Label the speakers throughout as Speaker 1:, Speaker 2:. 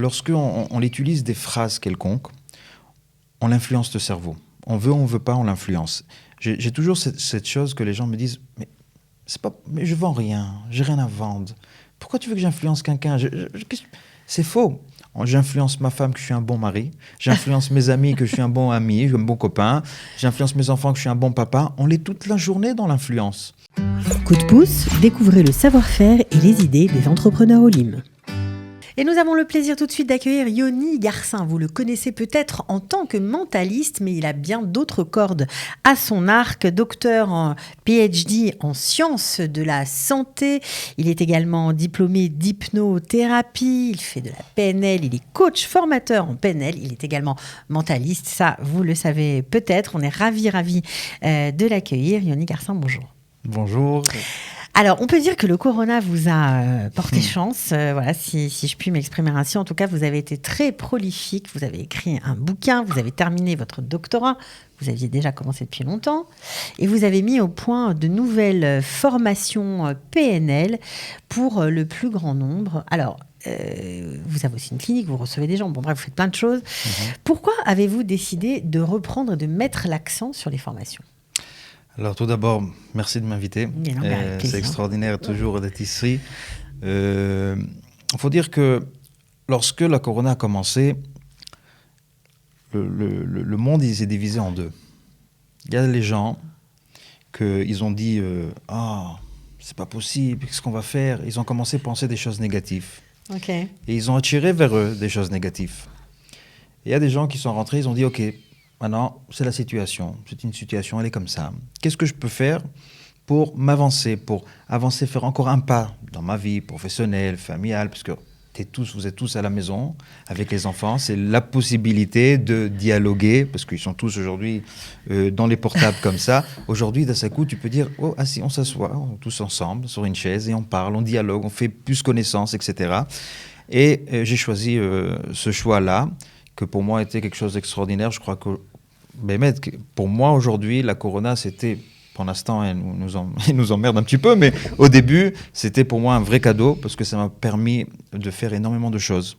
Speaker 1: Lorsqu'on utilise des phrases quelconques, on influence le cerveau. On veut ou on ne veut pas, on l'influence. J'ai toujours cette chose que les gens me disent mais je vends rien, j'ai rien à vendre. Pourquoi tu veux que j'influence quelqu'un? C'est faux. J'influence ma femme que je suis un bon mari, j'influence mes amis que je suis un bon ami, un bon copain, j'influence mes enfants que je suis un bon papa. On est toute la journée dans l'influence.
Speaker 2: Coup de pouce, découvrez le savoir-faire et les idées des entrepreneurs Olim. Et nous avons le plaisir tout de suite d'accueillir Yoni Garcin. Vous le connaissez peut-être en tant que mentaliste, mais il a bien d'autres cordes à son arc. Docteur en PhD en sciences de la santé. Il est également diplômé d'hypnothérapie. Il fait de la PNL. Il est coach formateur en PNL. Il est également mentaliste. Ça, vous le savez peut-être. On est ravis de l'accueillir. Yoni Garcin, bonjour.
Speaker 1: Bonjour.
Speaker 2: Alors, on peut dire que le corona vous a porté chance, voilà, si je puis m'exprimer ainsi. En tout cas, vous avez été très prolifique, vous avez écrit un bouquin, vous avez terminé votre doctorat, vous aviez déjà commencé depuis longtemps, et vous avez mis au point de nouvelles formations PNL pour le plus grand nombre. Alors, vous avez aussi une clinique, vous recevez des gens, bon bref, vous faites plein de choses. Pourquoi avez-vous décidé de reprendre et de mettre l'accent sur les formations ?
Speaker 1: Alors tout d'abord, merci de m'inviter. C'est extraordinaire toujours d'être ici. Il faut dire que lorsque la corona a commencé, le monde il s'est divisé en deux. Il y a les gens qu'ils ont dit c'est pas possible, qu'est-ce qu'on va faire? Ils ont commencé à penser des choses négatives.
Speaker 2: Okay.
Speaker 1: Et ils ont attiré vers eux des choses négatives. Et il y a des gens qui sont rentrés, ils ont dit ok, maintenant, c'est la situation. C'est une situation, elle est comme ça. Qu'est-ce que je peux faire pour m'avancer, faire encore un pas dans ma vie professionnelle, familiale, parce que vous êtes tous à la maison avec les enfants. C'est la possibilité de dialoguer, parce qu'ils sont tous aujourd'hui dans les portables comme ça. Aujourd'hui, d'un seul coup, tu peux dire, on s'assoit tous ensemble sur une chaise et on parle, on dialogue, on fait plus connaissance, etc. Et j'ai choisi ce choix-là, que pour moi était quelque chose d'extraordinaire. Je crois que pour moi aujourd'hui, la corona, c'était, pour l'instant, elle nous emmerde un petit peu, mais au début, c'était pour moi un vrai cadeau parce que ça m'a permis de faire énormément de choses.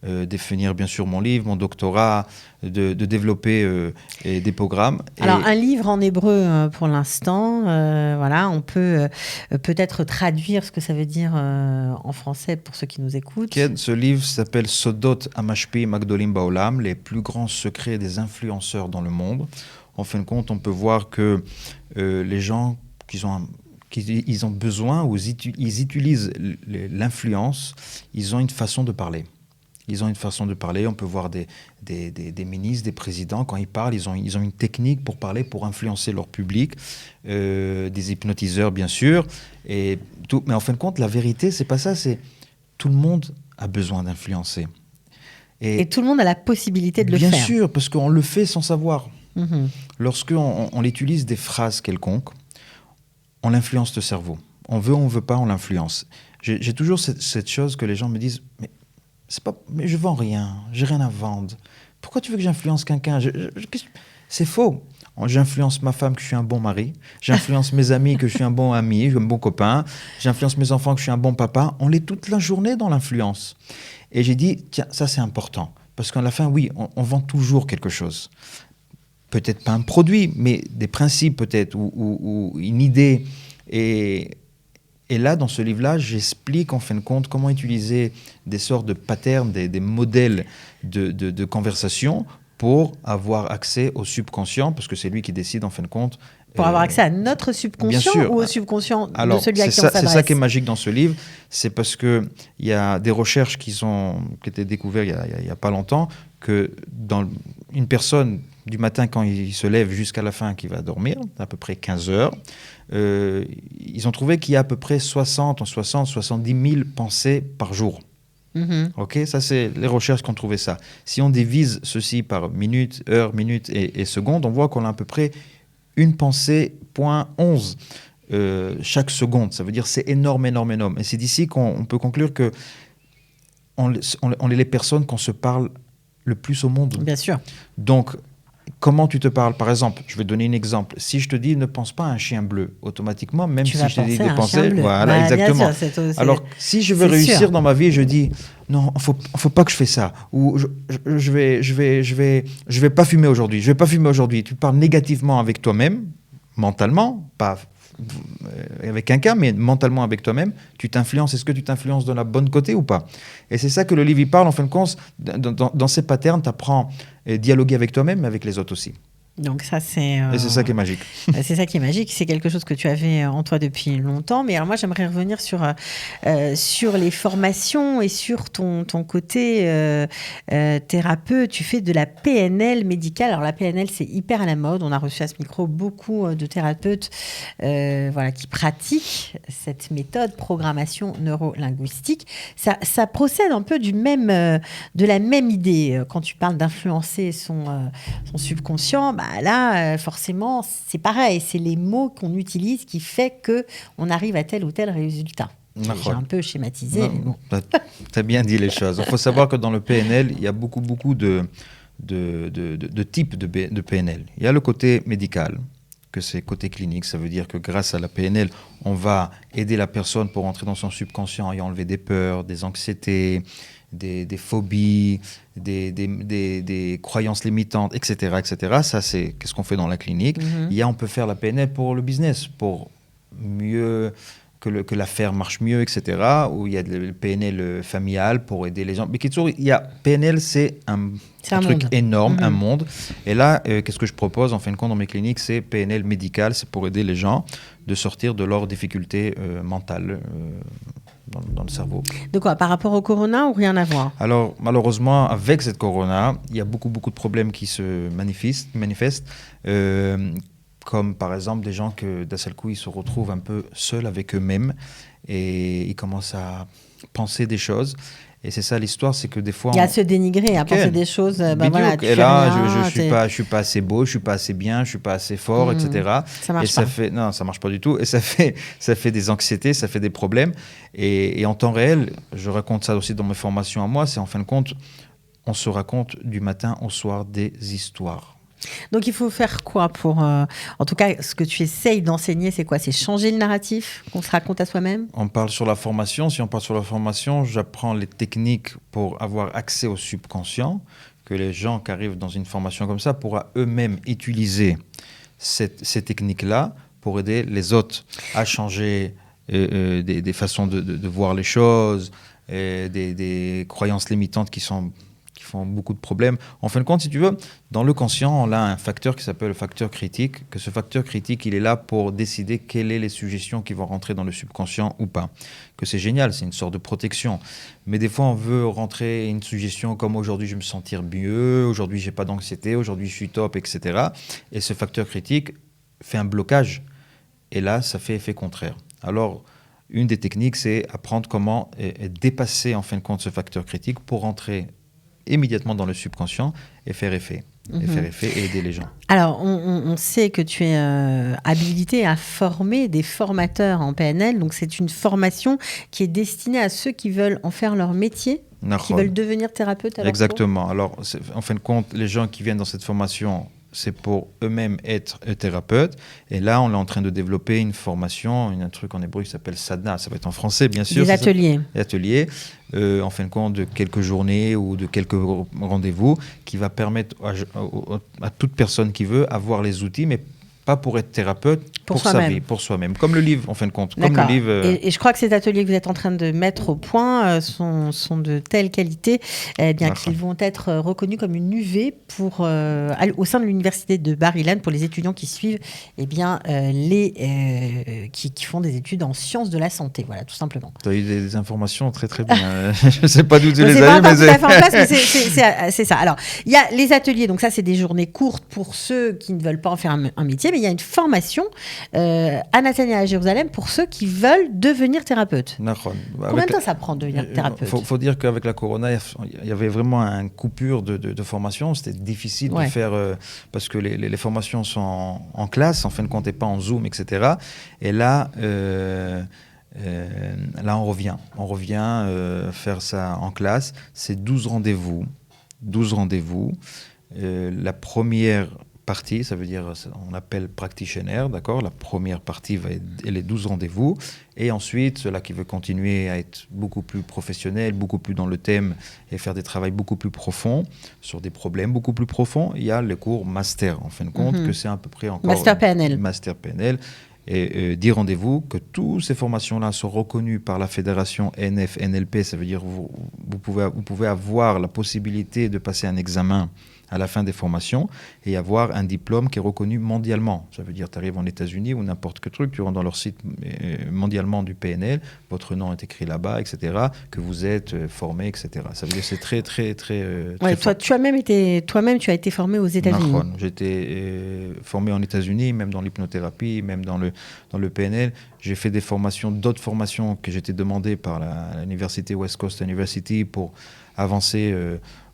Speaker 1: De finir bien sûr mon livre, mon doctorat, de développer des programmes.
Speaker 2: Alors un livre en hébreu pour l'instant, voilà, on peut peut-être traduire ce que ça veut dire en français pour ceux qui nous écoutent.
Speaker 1: Ce livre s'appelle Sodot Hamashpiim Agdolim Baolam, les plus grands secrets des influenceurs dans le monde. En fin de compte, on peut voir que les gens ils ont besoin ou ils utilisent l'influence, ils ont une façon de parler. On peut voir des ministres, des présidents, quand ils parlent, ils ont une technique pour parler, pour influencer leur public, des hypnotiseurs bien sûr, et tout. Mais en fin de compte, la vérité, c'est pas ça, c'est tout le monde a besoin d'influencer.
Speaker 2: Et tout le monde a la possibilité de le faire.
Speaker 1: Bien sûr, parce qu'on le fait sans savoir. Lorsqu'on utilise des phrases quelconques, on influence le cerveau. On veut ou on ne veut pas, on l'influence. J'ai toujours cette chose que les gens me disent mais je vends rien, j'ai rien à vendre. Pourquoi tu veux que j'influence quelqu'un? C'est faux. J'influence ma femme que je suis un bon mari, j'influence mes amis que je suis un bon ami, un bon copain, j'influence mes enfants que je suis un bon papa. On est toute la journée dans l'influence. Et j'ai dit, tiens, ça c'est important. Parce qu'à la fin, oui, on vend toujours quelque chose. Peut-être pas un produit, mais des principes peut-être, ou une idée. Et là, dans ce livre-là, j'explique en fin de compte comment utiliser des sortes de patterns, des modèles de conversation pour avoir accès au subconscient, parce que c'est lui qui décide en fin de compte.
Speaker 2: Pour avoir accès à notre subconscient ou au subconscient de celui à qui on s'adresse.
Speaker 1: C'est ça qui est magique dans ce livre, c'est parce qu'il y a des recherches qui étaient découvertes il n'y a pas longtemps, que dans une personne, du matin quand il se lève jusqu'à la fin qui va dormir, à peu près 15 heures, ils ont trouvé qu'il y a à peu près 70 000 pensées par jour. Ok, ça c'est les recherches qui ont trouvé ça. Si on divise ceci par minutes, heures, minutes et secondes, on voit qu'on a à peu près une pensée, point 11 chaque seconde. Ça veut dire c'est énorme. Et c'est d'ici qu'on peut conclure que on est les personnes qu'on se parle le plus au monde.
Speaker 2: Bien sûr.
Speaker 1: Donc, comment tu te parles? Par exemple, je vais donner un exemple. Si je te dis ne pense pas à un chien bleu, automatiquement, même si je te dis de penser, voilà, exactement.
Speaker 2: Sûr,
Speaker 1: alors, si je veux réussir dans ma vie, je dis non, faut pas que je fasse ça. Ou je vais pas fumer aujourd'hui. Je vais pas fumer aujourd'hui. Tu parles négativement avec toi-même, mentalement, pas avec quelqu'un, mais mentalement avec toi-même. Tu t'influences. Est-ce que tu t'influences de la bonne côté ou pas? Et c'est ça que le livre il parle. En fin de compte, dans ces patterns, tu apprends à dialoguer avec toi-même, mais avec les autres aussi.
Speaker 2: Donc ça, c'est...
Speaker 1: Et c'est ça qui est magique.
Speaker 2: C'est ça qui est magique. C'est quelque chose que tu avais en toi depuis longtemps. Mais alors moi, j'aimerais revenir sur les formations et sur ton côté thérapeute. Tu fais de la PNL médicale. Alors la PNL, c'est hyper à la mode. On a reçu à ce micro beaucoup de thérapeutes qui pratiquent cette méthode, programmation neuro-linguistique. Ça procède un peu de la même idée. Quand tu parles d'influencer son subconscient, là, forcément, c'est pareil. C'est les mots qu'on utilise qui fait qu'on arrive à tel ou tel résultat. J'ai un peu schématisé.
Speaker 1: Tu as bien dit les choses. Il faut savoir que dans le PNL, il y a beaucoup de types de PNL. Il y a le côté médical, que c'est côté clinique. Ça veut dire que grâce à la PNL, on va aider la personne pour entrer dans son subconscient et enlever des peurs, des anxiétés, des phobies, des croyances limitantes, etc., etc. Ça, c'est qu'est-ce qu'on fait dans la clinique. On peut faire la PNL pour le business, pour mieux que l'affaire marche mieux, etc. Ou il y a le PNL familial pour aider les gens. Mais PNL, c'est un truc énorme, un monde. Et là, qu'est-ce que je propose en fin de compte dans mes cliniques? C'est PNL médical, c'est pour aider les gens de sortir de leurs difficultés mentales dans le cerveau.
Speaker 2: De quoi? Par rapport au corona ou rien à voir?
Speaker 1: Alors, malheureusement, avec cette corona, il y a beaucoup de problèmes qui se manifestent. Comme par exemple des gens que d'un seul coup ils se retrouvent un peu seuls avec eux-mêmes et ils commencent à penser des choses. Et c'est ça l'histoire, c'est que des fois...
Speaker 2: Il y a à se dénigrer, à penser des choses...
Speaker 1: et là, je suis pas assez beau, je suis pas assez bien, je suis pas assez fort, etc.
Speaker 2: Ça marche pas.
Speaker 1: Non, ça marche pas du tout. Et ça fait des anxiétés, ça fait des problèmes. Et en temps réel, je raconte ça aussi dans mes formations à moi, c'est en fin de compte, on se raconte du matin au soir des histoires.
Speaker 2: Donc il faut faire quoi pour... en tout cas, ce que tu essayes d'enseigner, c'est quoi? C'est changer le narratif qu'on se raconte à soi-même?
Speaker 1: On parle sur la formation. Si on parle sur la formation, j'apprends les techniques pour avoir accès au subconscient, que les gens qui arrivent dans une formation comme ça pourront eux-mêmes utiliser ces techniques-là pour aider les autres à changer des façons de voir les choses, des croyances limitantes qui font beaucoup de problèmes. En fin de compte, si tu veux, dans le conscient, on a un facteur qui s'appelle le facteur critique, que ce facteur critique, il est là pour décider quelles sont les suggestions qui vont rentrer dans le subconscient ou pas. Que c'est génial, c'est une sorte de protection. Mais des fois, on veut rentrer une suggestion comme aujourd'hui, je vais me sentir mieux, aujourd'hui, j'ai pas d'anxiété, aujourd'hui, je suis top, etc. Et ce facteur critique fait un blocage. Et là, ça fait effet contraire. Alors, une des techniques, c'est apprendre comment dépasser, en fin de compte, ce facteur critique pour rentrer immédiatement dans le subconscient et faire effet. Et aider les gens.
Speaker 2: Alors, on sait que tu es habilité à former des formateurs en PNL. Donc, c'est une formation qui est destinée à ceux qui veulent en faire leur métier, qui veulent devenir thérapeute à leur
Speaker 1: Exactement. Tour. Alors, en fin de compte, les gens qui viennent dans cette formation, c'est pour eux-mêmes être thérapeutes. Et là, on est en train de développer une formation, un truc en hébreu qui s'appelle Sadna. Ça va être en français, bien sûr.
Speaker 2: Des ateliers.
Speaker 1: Des ateliers, en fin de compte, de quelques journées ou de quelques rendez-vous qui va permettre à toute personne qui veut avoir les outils, mais pas pour être thérapeute, pour sa vie, pour soi-même. Comme le livre, en fin de compte. Comme le livre,
Speaker 2: et je crois que ces ateliers que vous êtes en train de mettre au point sont de telle qualité qu'ils vont être reconnus comme une UV au sein de l'université de Bar-Ilan pour les étudiants qui suivent qui font des études en sciences de la santé. Voilà, tout simplement.
Speaker 1: Tu as eu des informations très très bien. Je ne sais pas d'où tu les as eues,
Speaker 2: mais c'est pas tout à fait en place, mais c'est ça. Alors, il y a les ateliers, donc ça, c'est des journées courtes pour ceux qui ne veulent pas en faire un métier, mais il y a une formation à Nathaniel à Jérusalem pour ceux qui veulent devenir thérapeute. Combien de temps ça prend de devenir thérapeute?
Speaker 1: Faut dire qu'avec la corona, il y avait vraiment une coupure de formation. C'était difficile de faire parce que les formations sont en classe, en fin de compte, et pas en Zoom, etc. Et là, on revient. On revient faire ça en classe. C'est 12 rendez-vous. 12 rendez-vous. La première parties, ça veut dire, on appelle practitioner, d'accord? La première partie va être les 12 rendez-vous. Et ensuite, ceux-là qui veulent continuer à être beaucoup plus professionnels, beaucoup plus dans le thème et faire des travaux beaucoup plus profonds, sur des problèmes beaucoup plus profonds, il y a le cours master, en fin de compte, que c'est à peu près encore...
Speaker 2: Master PNL.
Speaker 1: Master PNL. Et dit rendez-vous que toutes ces formations-là sont reconnues par la fédération NF-NLP, ça veut dire vous pouvez avoir la possibilité de passer un examen à la fin des formations et avoir un diplôme qui est reconnu mondialement. Ça veut dire tu arrives en États-Unis ou n'importe quel truc, tu rentres dans leur site mondialement du PNL, votre nom est écrit là-bas, etc., que vous êtes formé, etc. Ça veut dire que c'est très, très, très...
Speaker 2: Ouais, toi, tu as été formé aux États-Unis.
Speaker 1: J'ai été formé en États-Unis, même dans l'hypnothérapie, même dans le PNL. J'ai fait d'autres formations que j'étais demandé par l'université West Coast University pour avancer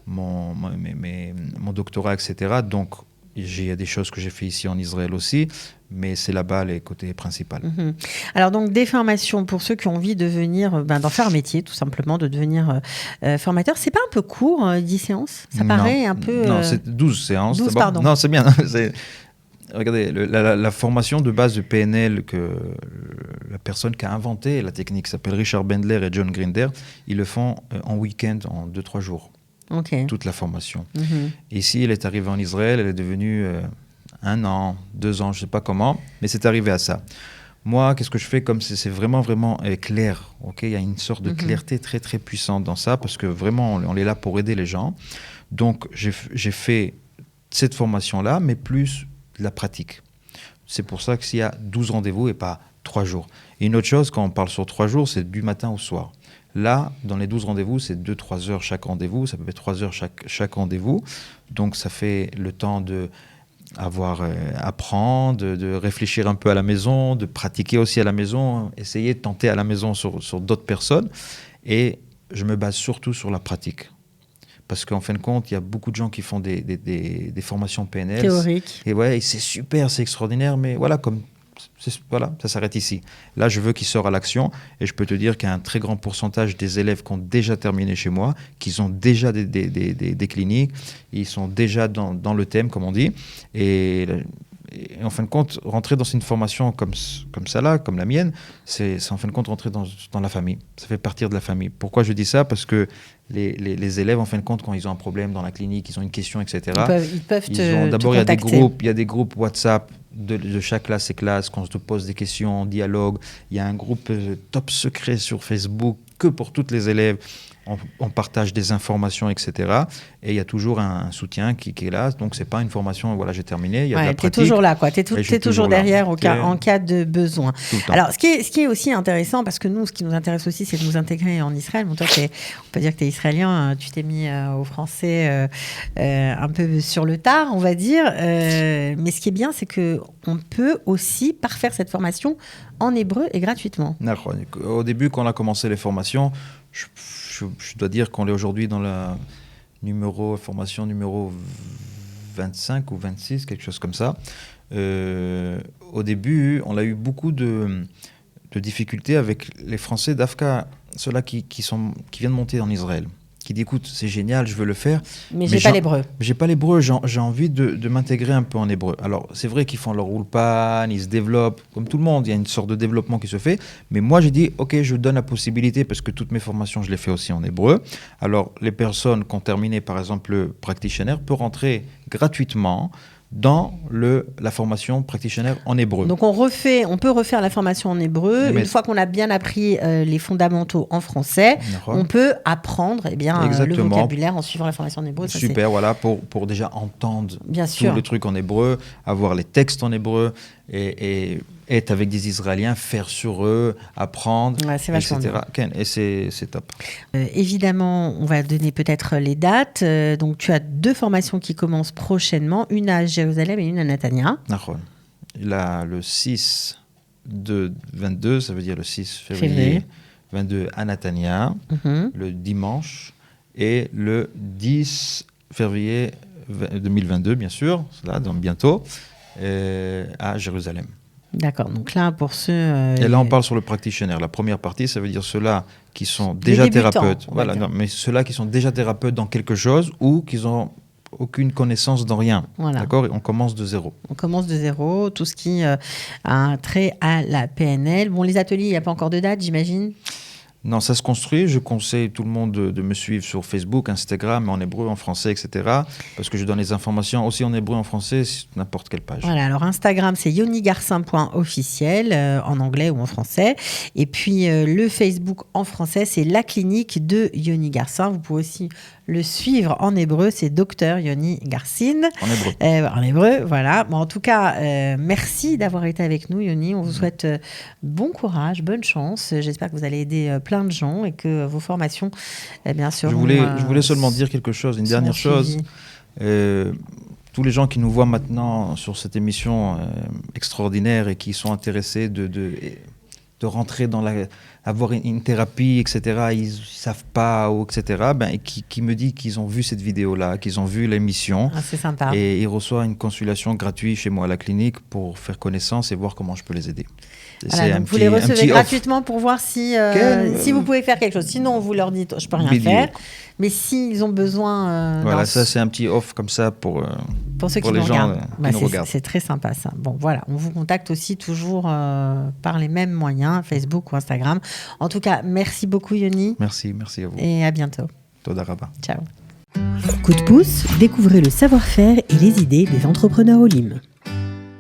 Speaker 1: mon doctorat, etc. Donc, il y a des choses que j'ai fait ici en Israël aussi, mais c'est là-bas les côtés principaux.
Speaker 2: Alors, donc, des formations pour ceux qui ont envie de venir, d'en faire un métier, tout simplement, de devenir formateur. C'est pas un peu court, 10 séances? Ça paraît un peu...
Speaker 1: Non, c'est 12 séances.
Speaker 2: 12, pardon.
Speaker 1: Non, c'est bien. Regardez, la formation de base de PNL que la personne qui a inventé la technique s'appelle Richard Bandler et John Grinder. Ils le font en week-end, en 2-3 jours.
Speaker 2: Okay.
Speaker 1: Toute la formation. Ici, elle est arrivée en Israël, elle est devenue 1 an, 2 ans, je ne sais pas comment, mais c'est arrivé à ça. Moi, qu'est-ce que je fais comme c'est vraiment, vraiment clair, okay? Il y a une sorte de clarté très, très puissante dans ça, parce que vraiment, on est là pour aider les gens. Donc, j'ai fait cette formation-là, mais plus de la pratique. C'est pour ça qu'il y a 12 rendez-vous et pas 3 jours. Et une autre chose, quand on parle sur 3 jours, c'est du matin au soir. Là, dans les 12 rendez-vous, c'est 2-3 heures chaque rendez-vous. Ça peut être 3 heures chaque rendez-vous. Donc, ça fait le temps apprendre, de réfléchir un peu à la maison, de pratiquer aussi à la maison, essayer de tenter à la maison sur d'autres personnes. Et je me base surtout sur la pratique. Parce qu'en fin de compte, il y a beaucoup de gens qui font des formations PNL.
Speaker 2: Théoriques.
Speaker 1: Et c'est super, c'est extraordinaire, mais voilà, ça s'arrête ici. Là, je veux qu'ils sortent à l'action et je peux te dire qu'il y a un très grand pourcentage des élèves qui ont déjà terminé chez moi, qui ont déjà des cliniques, ils sont déjà dans le thème, comme on dit. Et en fin de compte, rentrer dans une formation comme ça là, comme la mienne, c'est en fin de compte rentrer dans la famille. Ça fait partir de la famille. Pourquoi je dis ça? Parce que les élèves, en fin de compte, quand ils ont un problème dans la clinique, ils ont une question, etc.
Speaker 2: Ils peuvent te
Speaker 1: d'abord,
Speaker 2: contacter.
Speaker 1: Il y a des groupes WhatsApp de chaque classe et classe, quand on te pose des questions, on dialogue. Il y a un groupe top secret sur Facebook que pour tous les élèves. On partage des informations, etc. Et il y a toujours un soutien qui est là. Donc, ce n'est pas une formation, voilà, j'ai terminé. Il y a de la pratique.
Speaker 2: Tu es toujours là, quoi. Tu es toujours derrière en cas de besoin. Alors, ce qui est aussi intéressant, parce que nous, ce qui nous intéresse aussi, c'est de nous intégrer en Israël. Bon, toi, on peut dire que tu es israélien. Tu t'es mis au français un peu sur le tard, on va dire. Mais ce qui est bien, c'est qu'on peut aussi parfaire cette formation en hébreu et gratuitement.
Speaker 1: Au début, quand on a commencé les formations, je dois dire qu'on est aujourd'hui dans la formation numéro 25 ou 26, quelque chose comme ça. Au début, on a eu beaucoup de difficultés avec les Français d'Afka, ceux-là qui viennent monter en Israël, qui disent, écoute, c'est génial, je veux le faire.
Speaker 2: Mais j'ai pas l'hébreu.
Speaker 1: J'ai pas l'hébreu, j'ai envie de m'intégrer un peu en hébreu. Alors, c'est vrai qu'ils font leur ulpan, ils se développent, comme tout le monde, il y a une sorte de développement qui se fait. Mais moi, j'ai dit, ok, je donne la possibilité, parce que toutes mes formations, je les fais aussi en hébreu. Alors, les personnes qui ont terminé, par exemple, le practitioner, peuvent rentrer gratuitement dans la formation practitioner en hébreu.
Speaker 2: Donc on peut refaire la formation en hébreu. Une fois qu'on a bien appris les fondamentaux en français, on peut apprendre le vocabulaire en suivant la formation en hébreu.
Speaker 1: Super, voilà, pour déjà entendre
Speaker 2: tous
Speaker 1: les trucs en hébreu, avoir les textes en hébreu et être avec des Israéliens, faire sur eux, apprendre,
Speaker 2: c'est vachement
Speaker 1: etc. Bien. Et c'est top.
Speaker 2: Évidemment, on va donner peut-être les dates. Donc, tu as 2 formations qui commencent prochainement, une à Jérusalem et une à Netanya.
Speaker 1: Là, le 6 de 22, ça veut dire le 6 février. 22 à Netanya, le dimanche, et le 10 février 2022, bien sûr, là, donc bientôt, à Jérusalem.
Speaker 2: D'accord, donc là, pour ceux...
Speaker 1: Et là, on parle sur le practitioner. La première partie, ça veut dire ceux-là qui sont déjà thérapeutes. Voilà, non, mais ceux-là qui sont déjà thérapeutes dans quelque chose ou qui ont aucune connaissance dans rien.
Speaker 2: Voilà.
Speaker 1: D'accord ? On commence de zéro.
Speaker 2: On commence de zéro, tout ce qui a un trait à la PNL. Bon, les ateliers, il n'y a pas encore de date, j'imagine ?
Speaker 1: Non, ça se construit. Je conseille tout le monde de me suivre sur Facebook, Instagram, en hébreu, en français, etc. Parce que je donne les informations aussi en hébreu, en français, sur n'importe quelle page.
Speaker 2: Voilà, alors Instagram, c'est yonigarcin.officiel, en anglais ou en français. Et puis le Facebook en français, c'est la clinique de Yoni Garcin. Vous pouvez aussi le suivre en hébreu, c'est Dr Yoni Garcin.
Speaker 1: En hébreu.
Speaker 2: En hébreu, voilà. Bon, en tout cas, merci d'avoir été avec nous, Yoni. On vous souhaite bon courage, bonne chance. J'espère que vous allez aider plein de gens et que vos formations, bien sûr.
Speaker 1: Je voulais seulement dire quelque chose, une dernière chose. Tous les gens qui nous voient maintenant sur cette émission extraordinaire et qui sont intéressés de rentrer dans avoir une thérapie, etc., ils ne savent pas, etc., et qui me disent qu'ils ont vu cette vidéo-là, qu'ils ont vu l'émission.
Speaker 2: Ah, c'est sympa.
Speaker 1: Et ils reçoivent une consultation gratuite chez moi à la clinique pour faire connaissance et voir comment je peux les aider.
Speaker 2: Voilà, donc vous les recevez gratuitement pour voir si vous pouvez faire quelque chose. Sinon, vous leur dites, je peux rien faire. Mais s'ils ont besoin...
Speaker 1: voilà, ça c'est un petit off comme ça pour
Speaker 2: ceux qui
Speaker 1: les
Speaker 2: nous
Speaker 1: gens
Speaker 2: regardent.
Speaker 1: qui nous regardent.
Speaker 2: C'est très sympa ça. Bon, voilà, on vous contacte aussi toujours par les mêmes moyens, Facebook ou Instagram. En tout cas, merci beaucoup Yoni.
Speaker 1: Merci à vous.
Speaker 2: Et à bientôt.
Speaker 1: Toda Rabba.
Speaker 2: Ciao. Coup de pouce, découvrez le savoir-faire et les idées des entrepreneurs Olim.